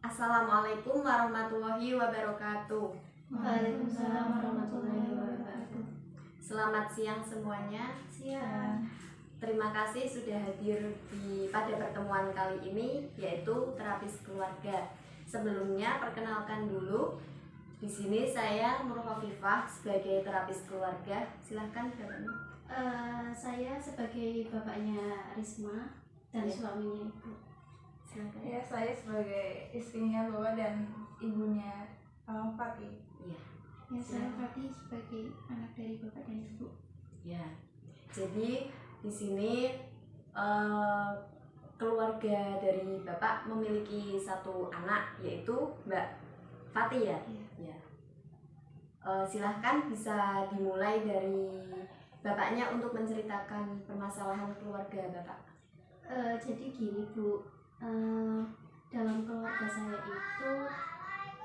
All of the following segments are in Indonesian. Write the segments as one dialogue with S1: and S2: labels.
S1: Assalamualaikum warahmatullahi wabarakatuh.
S2: Waalaikumsalam warahmatullahi wabarakatuh.
S1: Selamat siang semuanya.
S2: Siang.
S1: Terima kasih sudah hadir pada pertemuan kali ini, yaitu terapis keluarga. Sebelumnya perkenalkan dulu, di sini saya Nur Khofifah sebagai terapis keluarga. Silahkan bapaknya.
S2: Saya sebagai bapaknya Risma dan suaminya Ibu.
S1: Silahkan.
S3: Ya, saya sebagai istrinya Bapak dan ibunya Fatih.
S1: Iya.
S2: Ya, saya Fatih sebagai anak dari Bapak dan Ibu.
S1: Ya. Jadi di sini keluarga dari Bapak memiliki satu anak, yaitu Mbak Fatih ya.
S2: Iya.
S1: Silahkan bisa dimulai dari Bapaknya untuk menceritakan permasalahan keluarga Bapak.
S2: Jadi gini Bu, dalam keluarga saya itu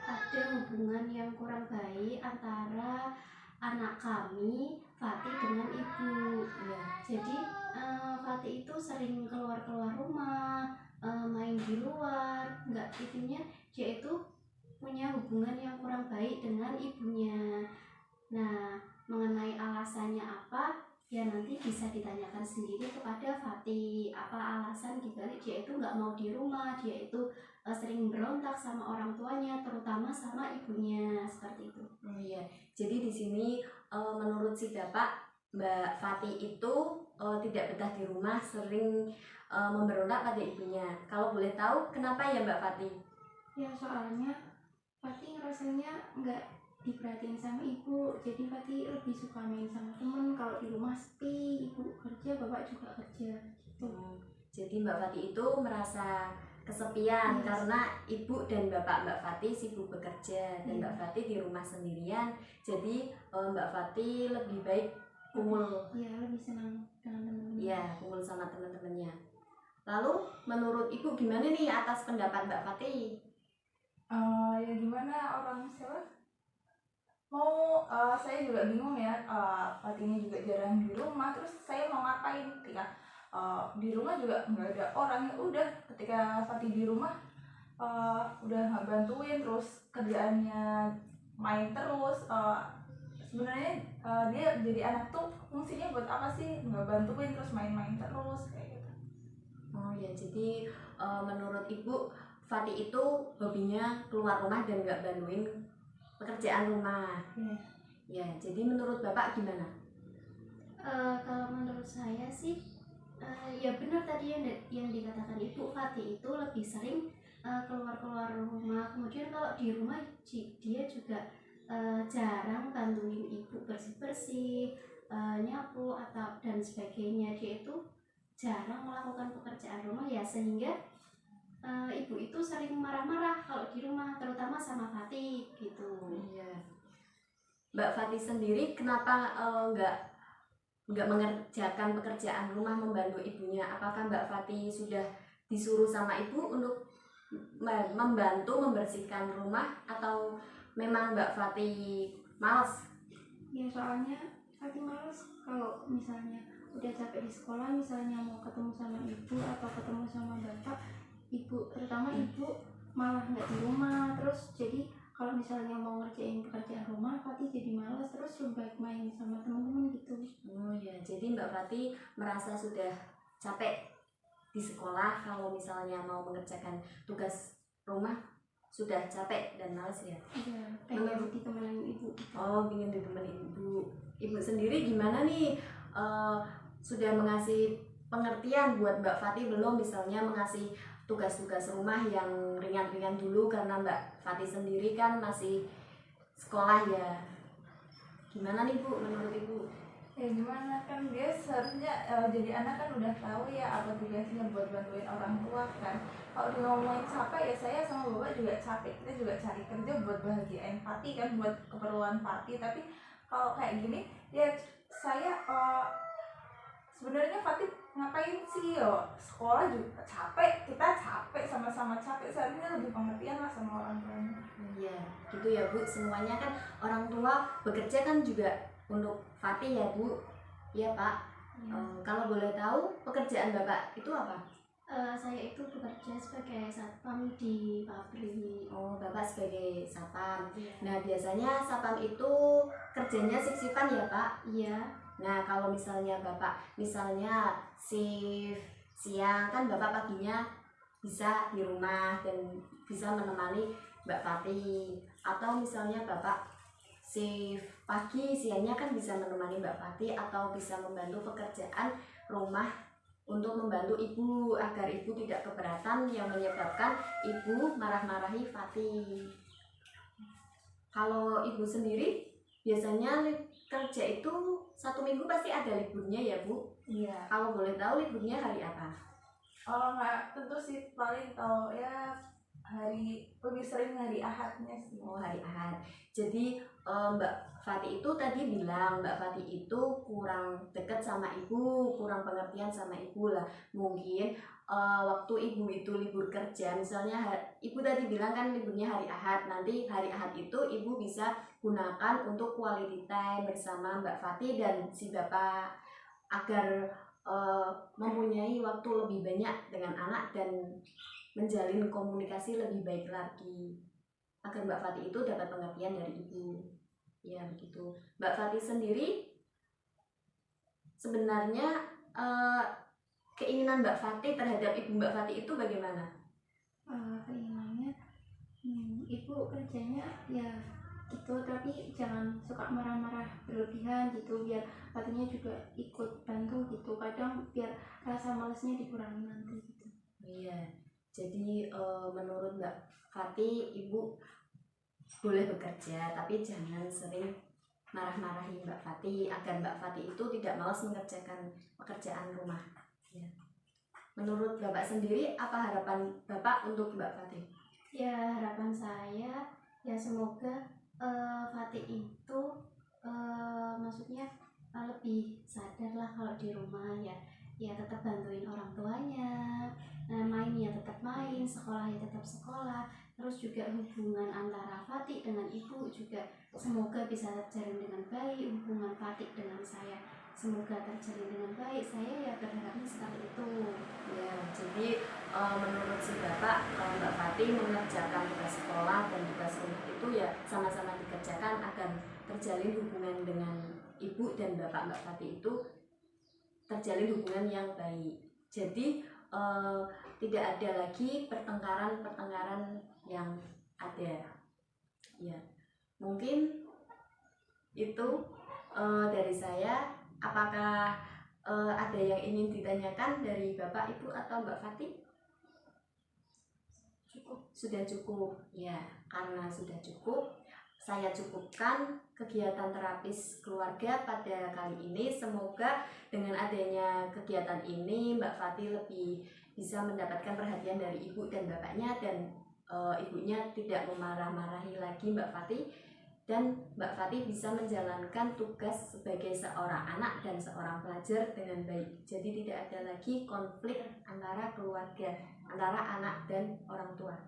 S2: ada hubungan yang kurang baik antara anak kami Fatih dengan ibu.
S1: Ya.
S2: Jadi Fatih itu sering keluar rumah, main di luar, nggak intinya dia itu punya hubungan yang kurang baik dengan ibunya. Nah, mengenai alasannya apa, ya nanti bisa ditanyakan sendiri kepada Fatih. Apa alasan dibalik dia itu nggak mau di rumah, dia itu sering berontak sama orang tuanya, terutama sama ibunya, seperti itu.
S1: Oh iya. Jadi di sini menurut si Bapak, Mbak Fatih itu tidak betah di rumah, sering memberontak pada ibunya. Kalau boleh tahu kenapa ya Mbak Fatih?
S2: Ya soalnya Fatih rasanya nggak diperhatiin sama ibu, jadi Fatih lebih suka main sama temen. Kalau di rumah sepi, ibu kerja, bapak juga kerja gitu.
S1: Jadi Mbak Fatih itu merasa kesepian karena ibu dan bapak Mbak Fatih sibuk bekerja dan Mbak Fatih di rumah sendirian. Jadi Mbak Fatih lebih baik kumpul.
S2: Iya, lebih senang dengan teman-teman.
S1: Iya, kumpul sama teman-temannya. Lalu menurut ibu gimana nih atas pendapat Mbak Fatih?
S3: Ya gimana orang siapa? Saya juga bingung ya. Fatihnya juga jarang di rumah. Terus saya mau ngapain ketika di rumah juga nggak ada orang. Ya udah, ketika Fatih di rumah udah nggak bantuin, terus kerjaannya main terus. Sebenarnya dia jadi anak tuh fungsinya buat apa sih? Nggak bantuin terus main-main terus kayak gitu.
S1: Oh ya, jadi menurut ibu Fatih itu hobinya keluar rumah dan nggak bantuin pekerjaan rumah. Ya, jadi menurut Bapak gimana?
S2: Kalau menurut saya sih, ya benar tadi yang dikatakan Ibu, Fatih itu lebih sering keluar rumah. Kemudian kalau di rumah dia juga jarang bantuin ibu bersih-bersih, nyapu atau dan sebagainya. Dia itu jarang melakukan pekerjaan rumah ya, sehingga ibu itu sering marah-marah kalau di rumah, terutama sama Fatih gitu.
S1: Iya. Mbak Fatih sendiri kenapa nggak mengerjakan pekerjaan rumah membantu ibunya? Apakah Mbak Fatih sudah disuruh sama ibu untuk membantu membersihkan rumah atau memang Mbak Fatih malas?
S2: Ya soalnya Fatih malas kalau misalnya udah capek di sekolah, misalnya mau ketemu sama ibu atau ketemu sama bapak, ibu terutama ibu malah nggak di rumah. Terus jadi kalau misalnya mau ngerjain pekerjaan rumah, Fatih jadi malas, terus lebih baik main sama teman-teman gitu.
S1: Oh ya, jadi Mbak Fatih merasa sudah capek di sekolah, kalau misalnya mau mengerjakan tugas rumah sudah capek dan malas ya?
S2: Iya, pengen ditemenin ibu.
S1: Oh, ingin ditemenin ibu. Ibu sendiri gimana nih? Sudah mengasih pengertian buat Mbak Fatih belum? Misalnya mengasih tugas-tugas rumah yang ringan-ringan dulu, karena Mbak Fatih sendiri kan masih sekolah ya. Gimana nih Bu, menurut Ibu?
S3: Ya gimana, kan dia seharusnya jadi anak kan udah tahu ya apa tugasnya buat bantuin orang tua kan. Kalau dia ngomongin capek, ya saya sama bapak juga capek, kita juga cari kerja buat bahagiain Fatih kan, buat keperluan Fatih. Tapi kalau kayak gini ya saya sebenarnya Fatih ngapain sih yo, sekolah juga capek, kita capek, sama-sama capek, seharusnya lebih pengertian lah sama orang tuanya.
S1: Iya, gitu ya Bu, semuanya kan orang tua bekerja kan juga untuk Fatih ya Bu. Iya Pak. Kalau boleh tahu pekerjaan Bapak itu apa?
S2: Saya itu bekerja sebagai satpam di pabrik.
S1: Oh, Bapak sebagai satpam.
S2: Iya.
S1: Nah, biasanya satpam itu kerjanya shift-shiftan ya, Pak?
S2: Iya.
S1: Nah, kalau misalnya Bapak misalnya shift siang kan Bapak paginya bisa di rumah dan bisa menemani Mbak Fati, atau misalnya Bapak shift pagi siangnya kan bisa menemani Mbak Fati atau bisa membantu pekerjaan rumah untuk membantu ibu agar ibu tidak keberatan yang menyebabkan ibu marah-marahi Fati. Kalau ibu sendiri biasanya kerja itu 1 minggu pasti ada liburnya ya Bu?
S3: Iya.
S1: Kalau boleh tahu liburnya hari apa?
S3: Oh nggak tentu sih, paling tahu ya hari, lebih sering hari Ahadnya sih.
S1: Oh, hari Ahad. Jadi Mbak Fati itu tadi bilang Mbak Fati itu kurang dekat sama ibu, kurang pengertian sama ibu lah. Mungkin waktu ibu itu libur kerja, misalnya ibu tadi bilang kan liburnya hari Ahad. Nanti hari Ahad itu ibu bisa gunakan untuk quality time bersama Mbak Fati dan si Bapak agar mempunyai waktu lebih banyak dengan anak dan menjalin komunikasi lebih baik lagi agar Mbak Fati itu dapat pengertian dari ibu. Ya begitu. Mbak Fati sendiri sebenarnya keinginan Mbak Fati terhadap ibu Mbak Fati itu bagaimana?
S2: Keinginannya ibu kerjanya ya gitu, tapi jangan suka marah-marah berlebihan gitu, biar Fatinya juga ikut bantu gitu. Kadang biar rasa malesnya dikurangi nanti gitu.
S1: Iya. Jadi menurut Mbak Fati, ibu boleh bekerja, tapi jangan sering marah-marahi Mbak Fati agar Mbak Fati itu tidak malas mengerjakan pekerjaan rumah. Ya. Menurut Bapak sendiri, apa harapan Bapak untuk Mbak Fati?
S2: Ya harapan saya ya semoga Fati itu maksudnya lebih sadar lah kalau di rumah ya tetap bantuin orang tuanya, main ya tetap main, sekolah ya tetap sekolah. Terus juga hubungan antara Fati dengan ibu juga semoga bisa terjalin dengan baik, hubungan Fati dengan saya semoga terjalin dengan baik. Saya ya berharapnya seperti itu.
S1: Ya, jadi menurut si Bapak, Mbak Fati mengerjakan tugas sekolah dan tugas rumah itu ya sama-sama dikerjakan agar terjalin hubungan dengan ibu dan Bapak Mbak Fati itu terjalin hubungan yang baik. Jadi tidak ada lagi pertengkaran yang ada. Ya, mungkin itu dari saya. Apakah ada yang ingin ditanyakan dari Bapak, Ibu, atau Mbak Fati? Sudah cukup. Ya, karena sudah cukup, saya cukupkan kegiatan terapis keluarga pada kali ini. Semoga dengan adanya kegiatan ini Mbak Fati lebih bisa mendapatkan perhatian dari ibu dan bapaknya, dan ibunya tidak memarah-marahi lagi Mbak Fati, dan Mbak Fati bisa menjalankan tugas sebagai seorang anak dan seorang pelajar dengan baik. Jadi tidak ada lagi konflik antara keluarga, antara anak dan orang tua.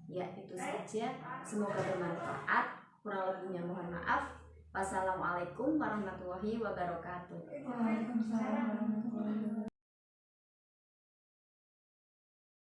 S1: Ya, itu saja. Semoga bermanfaat. Kurang lebihnya mohon maaf. Wassalamualaikum warahmatullahi wabarakatuh.
S3: Waalaikumsalam warahmatullahi wabarakatuh.